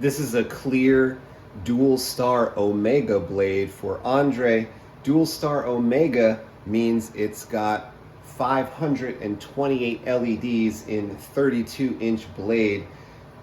This is a clear Dual Star Omega blade for Andre. Dual Star Omega means it's got 528 LEDs in 32-inch blade,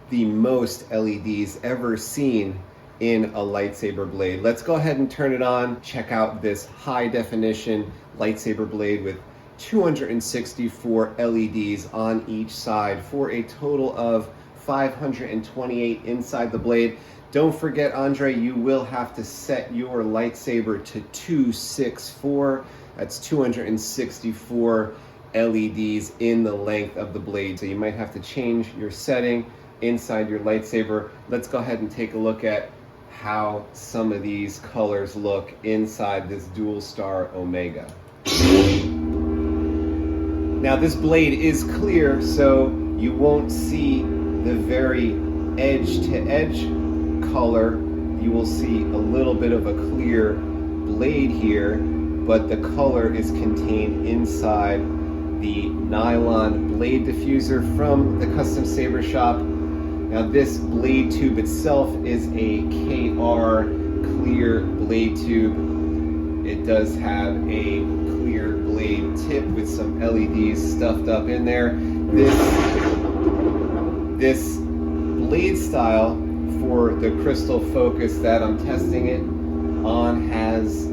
the most LEDs ever seen in a lightsaber blade. Let's go ahead and turn it on. Check out this high definition lightsaber blade with 264 LEDs on each side for a total of 528 inside the blade. Don't forget, Andre, you will have to set your lightsaber to 264. That's 264 LEDs in the length of the blade. So you might have to change your setting inside your lightsaber. Let's go ahead and take a look at how some of these colors look inside this Dual Star Omega. Now this blade is clear, so you won't see the very edge to edge color. You will see a little bit of a clear blade here, but the color is contained inside the nylon blade diffuser from the Custom Saber Shop. Now this blade tube itself is a KR clear blade tube. It does have a clear blade tip with some LEDs stuffed up in there. This blade style for the crystal focus that I'm testing it on has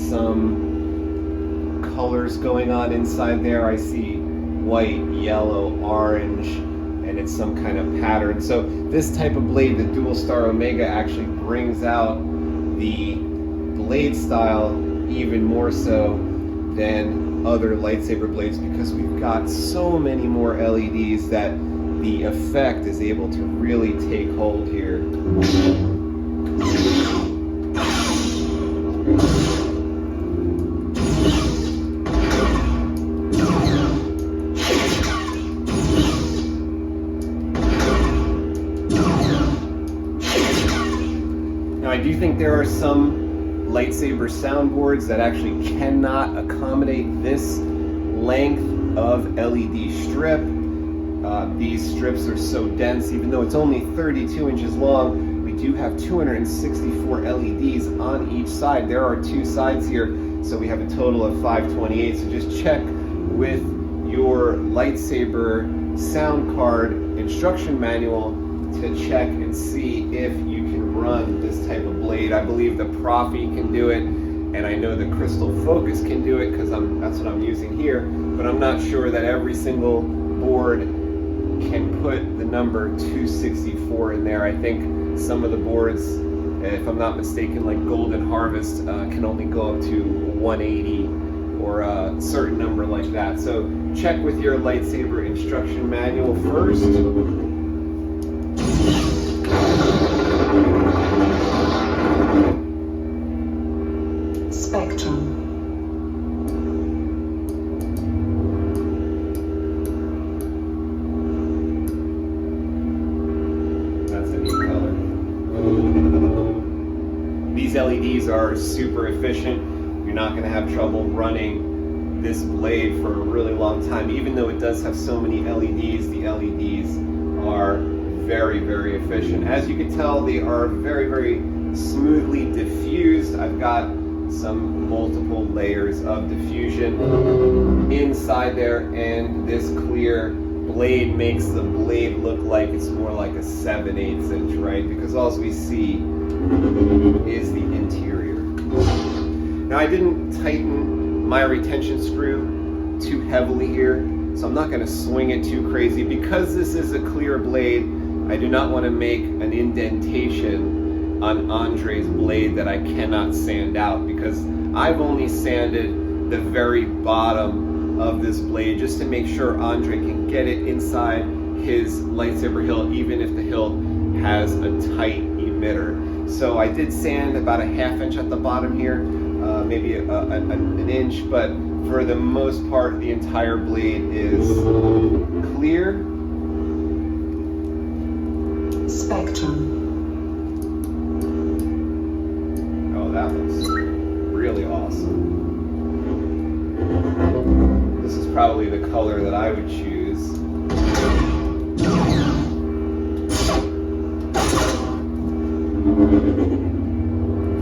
some colors going on inside there. I see white, yellow, orange, and it's some kind of pattern. So this type of blade, the Dual Star Omega, actually brings out the blade style even more so than other lightsaber blades, because we've got so many more LEDs that the effect is able to really take hold here. Now I do think there are some lightsaber soundboards that actually cannot accommodate this length of LED strip. These strips are so dense, even though it's only 32 inches long, we do have 264 LEDs on each side. There are two sides here, so we have a total of 528. So just check with your lightsaber sound card instruction manual to check and see if you can run this type of blade. I believe the Profi can do it, and I know the Crystal Focus can do it because that's what I'm using here, but I'm not sure that every single board can put the number 264 in there. I think some of the boards, if I'm not mistaken, like Golden Harvest, can only go up to 180 or a certain number like that. So check with your lightsaber instruction manual first. Spectrum. These LEDs are super efficient. You're not going to have trouble running this blade for a really long time. Even though it does have so many LEDs, the LEDs are very, very efficient. As you can tell, they are very, very smoothly diffused. I've got some multiple layers of diffusion inside there, and this clear blade makes the blade look like it's more like a 7/8 inch, right? Because all we see is the interior. Now I didn't tighten my retention screw too heavily here, so I'm not going to swing it too crazy. Because this is a clear blade, I do not want to make an indentation on Andre's blade that I cannot sand out, because I've only sanded the very bottom of this blade just to make sure Andre can get it inside his lightsaber hilt, even if the hilt has a tight emitter. So I did sand about a ½ inch at the bottom here, maybe an inch, but for the most part the entire blade is clear. Spectrum. Oh, that looks really awesome. This is probably the color that I would choose.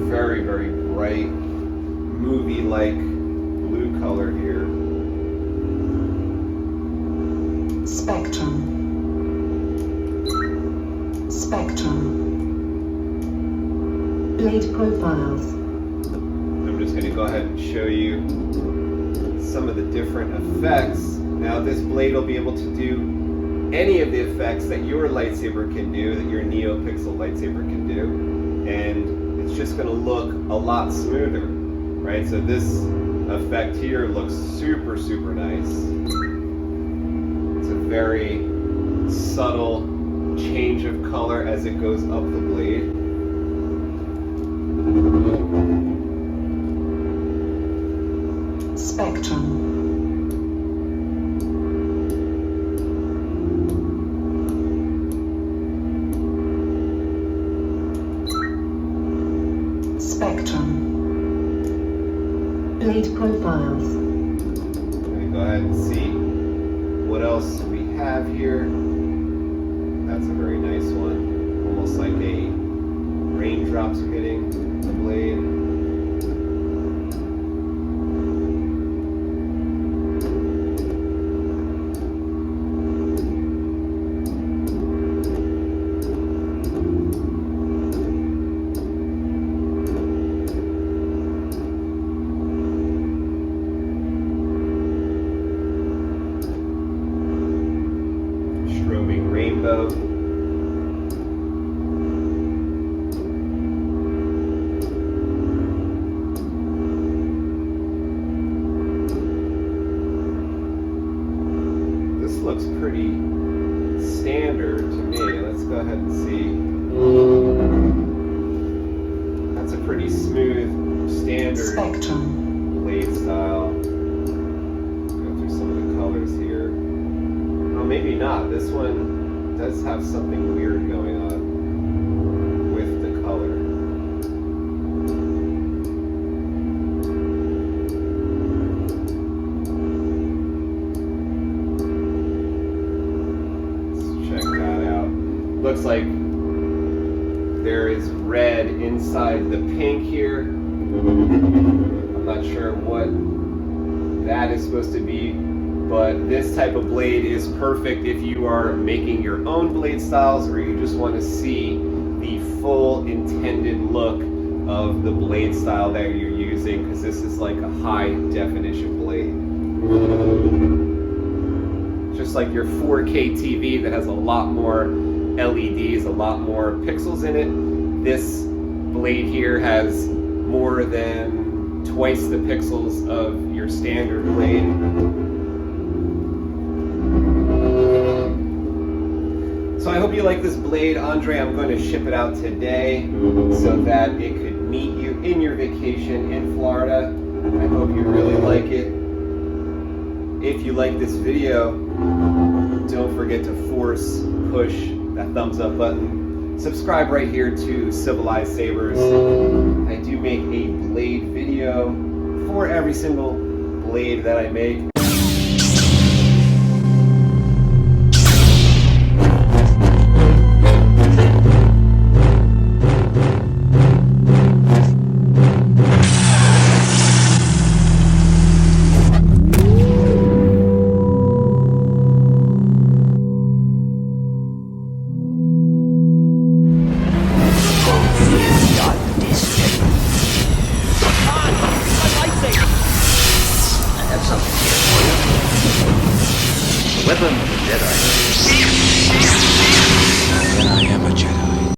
Very, very bright, movie-like blue color here. Spectrum. Spectrum. Blade profiles. I'm just going to go ahead and show you some of the different effects. Now this blade will be able to do any of the effects that your lightsaber can do, that your NeoPixel lightsaber can do, and it's just going to look a lot smoother, right? So this effect here looks super, super nice. It's a very subtle change of color as it goes up the blade. Spectrum. Spectrum. Blade profiles. Let me go ahead and see what else we have here. That's a very nice one. Almost like a raindrops hitting the blade. Strobing rainbow. This looks pretty standard to me. Let's go ahead and see. That's a pretty smooth, standard Spectrum. blade style. Go through some of the colors here. Oh, maybe not. This one does have something weird going on with the color. Let's check that out. Looks like there is red inside the pink here. I'm not sure what that is supposed to be, but this type of blade is perfect if you are making your own blade styles or you just want to see the full intended look of the blade style that you're using, because this is like a high definition blade. Just like your 4K TV that has a lot more LEDs, a lot more pixels in it, this blade here has more than twice the pixels of your standard blade. So I hope you like this blade, Andre. I'm going to ship it out today so that it could meet you in your vacation in Florida. I hope you really like it. If you like this video, don't forget to push that thumbs up button. Subscribe right here to Civilized Sabers. I do make a blade video for every single blade that I make. Weapon of the Jedi.